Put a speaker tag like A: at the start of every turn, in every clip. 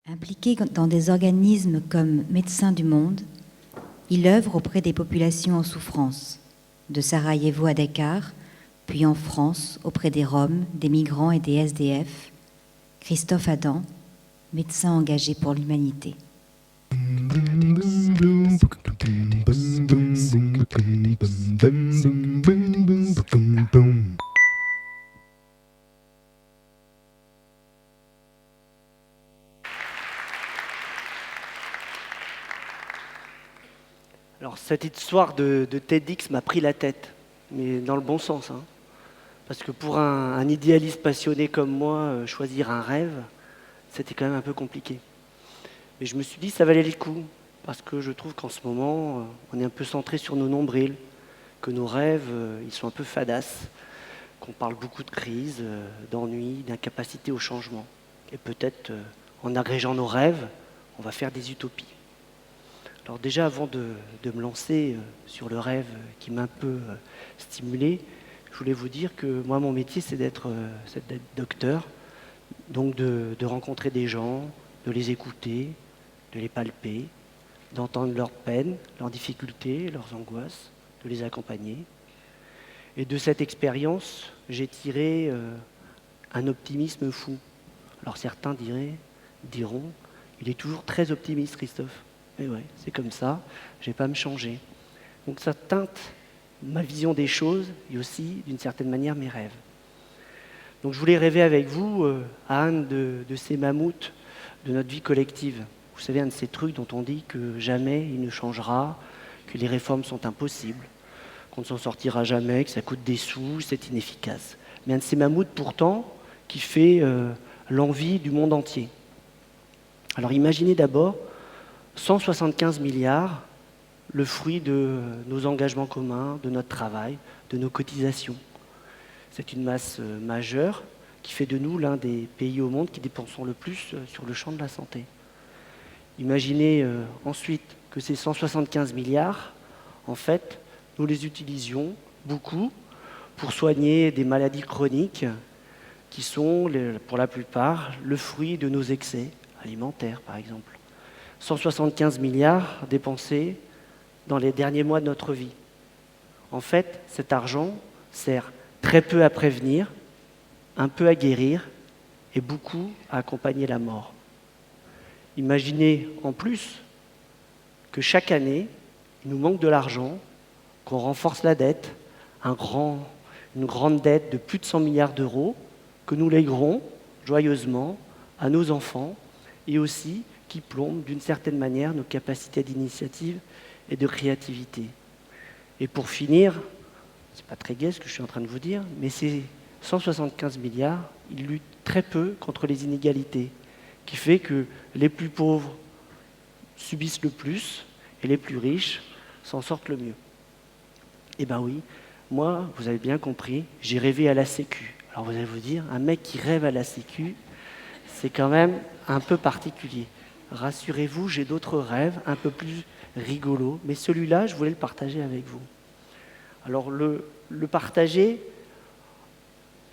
A: Impliqué dans des organismes comme Médecins du Monde, il œuvre auprès des populations en souffrance, de Sarajevo à Dakar, puis en France auprès des Roms, des migrants et des SDF. Christophe Adam, médecin engagé pour l'humanité.
B: Alors cette histoire de TEDx m'a pris la tête, mais dans le bon sens. Parce que pour un idéaliste passionné comme moi, choisir un rêve, c'était quand même un peu compliqué. Mais je me suis dit ça valait le coup, parce que je trouve qu'en ce moment, on est un peu centré sur nos nombrils, que nos rêves, ils sont un peu fadasses, qu'on parle beaucoup de crise, d'ennui, d'incapacité au changement. Et peut-être, en agrégeant nos rêves, on va faire des utopies. Alors déjà, avant de me lancer sur le rêve qui m'a un peu stimulé, je voulais vous dire que moi, mon métier, c'est d'être docteur, donc de rencontrer des gens, de les écouter, de les palper, d'entendre leurs peines, leurs difficultés, leurs angoisses, de les accompagner. Et de cette expérience, j'ai tiré un optimisme fou. Alors certains diront, il est toujours très optimiste, Christophe. Mais ouais, c'est comme ça, je ne vais pas me changer. Donc ça teinte ma vision des choses et aussi, d'une certaine manière, mes rêves. Donc je voulais rêver avec vous à un de ces mammouths de notre vie collective. Vous savez, un de ces trucs dont on dit que jamais il ne changera, que les réformes sont impossibles, qu'on ne s'en sortira jamais, que ça coûte des sous, c'est inefficace. Mais un de ces mammouths pourtant qui fait l'envie du monde entier. Alors imaginez d'abord 175 milliards, le fruit de nos engagements communs, de notre travail, de nos cotisations. C'est une masse majeure qui fait de nous l'un des pays au monde qui dépensons le plus sur le champ de la santé. Imaginez ensuite que ces 175 milliards, en fait, nous les utilisions beaucoup pour soigner des maladies chroniques qui sont, pour la plupart, le fruit de nos excès alimentaires, par exemple. 175 milliards dépensés dans les derniers mois de notre vie. En fait, cet argent sert très peu à prévenir, un peu à guérir et beaucoup à accompagner la mort. Imaginez en plus que chaque année, il nous manque de l'argent, qu'on renforce la dette, une grande dette de plus de 100 milliards d'euros, que nous léguerons joyeusement à nos enfants et aussi qui plombe d'une certaine manière nos capacités d'initiative et de créativité. Et pour finir, c'est pas très gai ce que je suis en train de vous dire, mais ces 175 milliards, ils luttent très peu contre les inégalités, qui fait que les plus pauvres subissent le plus et les plus riches s'en sortent le mieux. Eh ben oui, moi, vous avez bien compris, j'ai rêvé à la Sécu. Alors vous allez vous dire, un mec qui rêve à la Sécu, c'est quand même un peu particulier. Rassurez-vous, j'ai d'autres rêves un peu plus rigolos, mais celui-là, je voulais le partager avec vous. Alors le partager,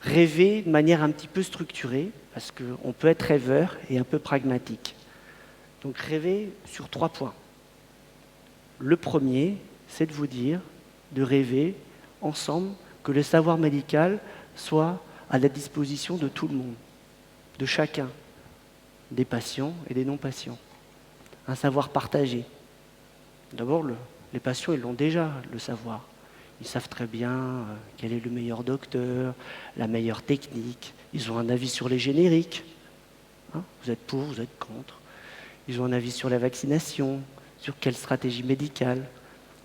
B: rêver de manière un petit peu structurée, parce qu'on peut être rêveur et un peu pragmatique. Donc rêver sur 3 points. Le premier, c'est de vous dire, de rêver ensemble que le savoir médical soit à la disposition de tout le monde, de chacun, des patients et des non-patients. Un savoir partagé. D'abord, les patients, ils l'ont déjà, le savoir. Ils savent très bien quel est le meilleur docteur, la meilleure technique. Ils ont un avis sur les génériques. Vous êtes pour, vous êtes contre. Ils ont un avis sur la vaccination, sur quelle stratégie médicale.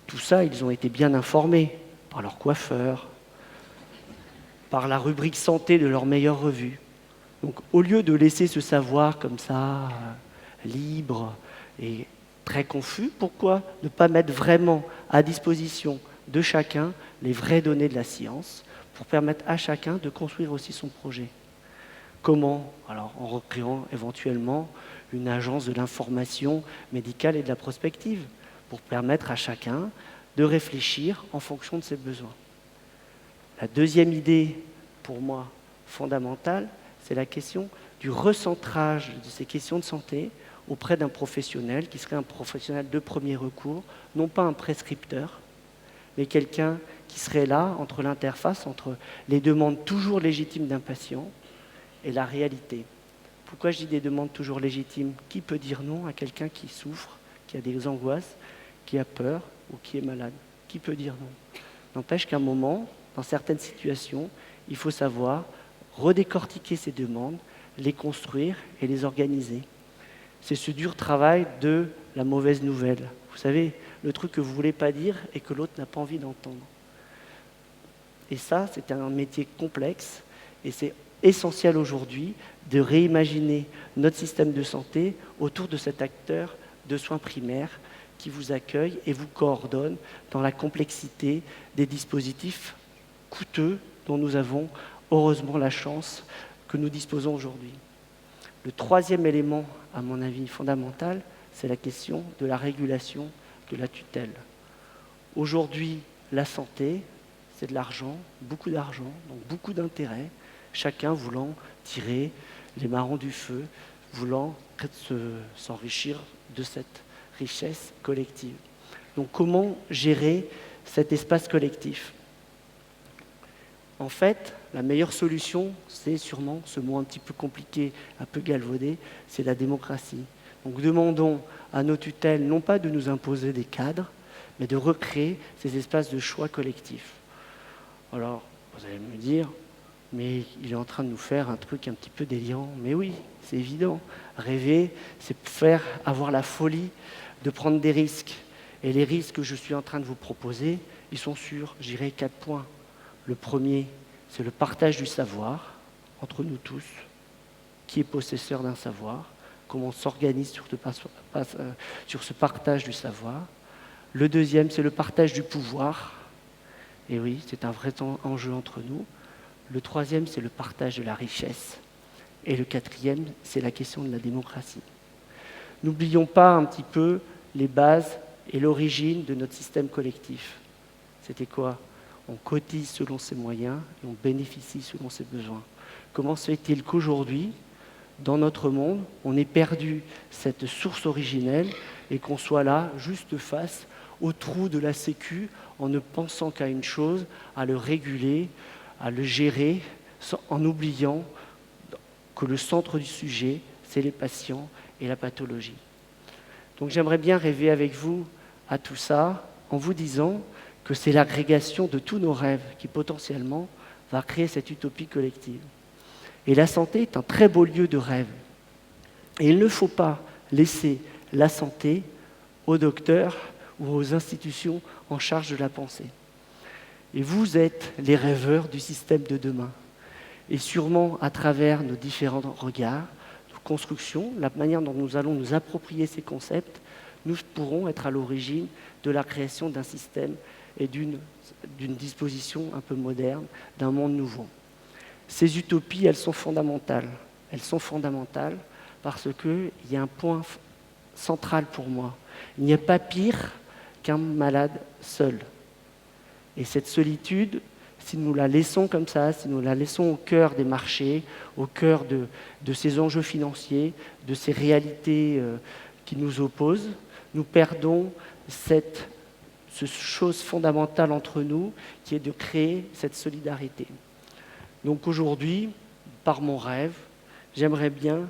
B: Tout ça, ils ont été bien informés par leur coiffeur, par la rubrique santé de leur meilleure revue. Donc, au lieu de laisser ce savoir comme ça, libre et très confus, pourquoi ne pas mettre vraiment à disposition de chacun les vraies données de la science pour permettre à chacun de construire aussi son projet? Comment? Alors, en recréant éventuellement une agence de l'information médicale et de la prospective pour permettre à chacun de réfléchir en fonction de ses besoins. La deuxième idée, pour moi, fondamentale, c'est la question du recentrage de ces questions de santé auprès d'un professionnel qui serait un professionnel de premier recours, non pas un prescripteur, mais quelqu'un qui serait là entre l'interface, entre les demandes toujours légitimes d'un patient et la réalité. Pourquoi je dis des demandes toujours légitimes? Qui peut dire non à quelqu'un qui souffre, qui a des angoisses, qui a peur ou qui est malade? Qui peut dire non? N'empêche qu'à un moment, dans certaines situations, il faut savoir redécortiquer ces demandes, les construire et les organiser. C'est ce dur travail de la mauvaise nouvelle. Vous savez, le truc que vous ne voulez pas dire et que l'autre n'a pas envie d'entendre. Et ça, c'est un métier complexe et c'est essentiel aujourd'hui de réimaginer notre système de santé autour de cet acteur de soins primaires qui vous accueille et vous coordonne dans la complexité des dispositifs coûteux dont nous avons heureusement la chance que nous disposons aujourd'hui. Le troisième élément, à mon avis, fondamental, c'est la question de la régulation de la tutelle. Aujourd'hui, la santé, c'est de l'argent, beaucoup d'argent, donc beaucoup d'intérêts, chacun voulant tirer les marrons du feu, voulant s'enrichir de cette richesse collective. Donc comment gérer cet espace collectif? En fait, la meilleure solution, c'est sûrement ce mot un petit peu compliqué, un peu galvaudé, c'est la démocratie. Donc demandons à nos tutelles non pas de nous imposer des cadres, mais de recréer ces espaces de choix collectifs. Alors, vous allez me dire, mais il est en train de nous faire un truc un petit peu délirant. Mais oui, c'est évident. Rêver, c'est avoir la folie de prendre des risques. Et les risques que je suis en train de vous proposer, ils sont sur, j'irai 4 points. Le premier, c'est le partage du savoir entre nous tous. Qui est possesseur d'un savoir? Comment on s'organise sur ce partage du savoir? Le deuxième, c'est le partage du pouvoir. Et oui, c'est un vrai enjeu entre nous. Le troisième, c'est le partage de la richesse. Et le quatrième, c'est la question de la démocratie. N'oublions pas un petit peu les bases et l'origine de notre système collectif. C'était quoi? On cotise selon ses moyens et on bénéficie selon ses besoins. Comment se fait-il qu'aujourd'hui, dans notre monde, on ait perdu cette source originelle et qu'on soit là, juste face au trou de la Sécu, en ne pensant qu'à une chose, à le réguler, à le gérer, en oubliant que le centre du sujet, c'est les patients et la pathologie. Donc j'aimerais bien rêver avec vous à tout ça, en vous disant que c'est l'agrégation de tous nos rêves qui potentiellement va créer cette utopie collective. Et la santé est un très beau lieu de rêve. Et il ne faut pas laisser la santé aux docteurs ou aux institutions en charge de la pensée. Et vous êtes les rêveurs du système de demain. Et sûrement à travers nos différents regards, nos constructions, la manière dont nous allons nous approprier ces concepts, nous pourrons être à l'origine de la création d'un système et d'une disposition un peu moderne, d'un monde nouveau. Ces utopies, elles sont fondamentales. Elles sont fondamentales parce qu'il y a un point central pour moi. Il n'y a pas pire qu'un malade seul. Et cette solitude, si nous la laissons comme ça, si nous la laissons au cœur des marchés, au cœur de ces enjeux financiers, de ces réalités qui nous opposent, nous perdons cette chose fondamentale entre nous qui est de créer cette solidarité. Donc aujourd'hui, par mon rêve, j'aimerais bien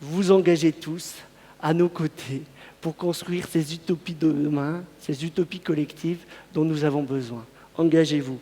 B: vous engager tous à nos côtés pour construire ces utopies de demain, ces utopies collectives dont nous avons besoin. Engagez-vous.